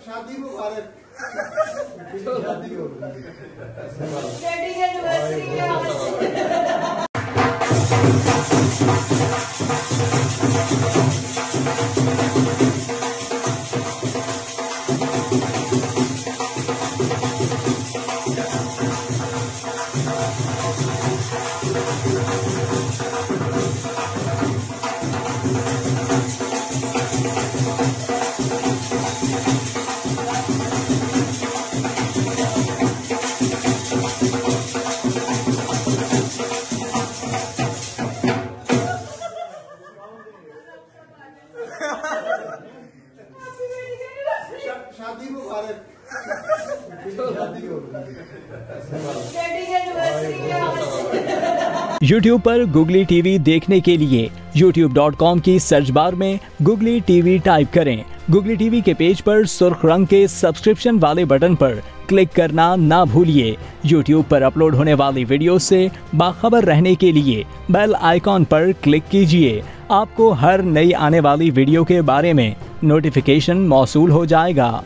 शादी मुबारक। शादी हो वेडिंग एनिवर्सरी। शादी मुबारक। शादी हो वेडिंग एनिवर्सरी। YouTube पर Googly TV देखने के लिए youtube.com की सर्च बार में Googly TV टाइप करें। Googly TV के पेज पर सुर्ख रंग के सब्सक्रिप्शन वाले बटन पर क्लिक करना ना भूलिए। YouTube पर अपलोड होने वाली वीडियो से बाखबर रहने के लिए बेल आइकॉन पर क्लिक कीजिए। आपको हर नई आने वाली वीडियो के बारे में नोटिफिकेशन मौसूल हो जाएगा।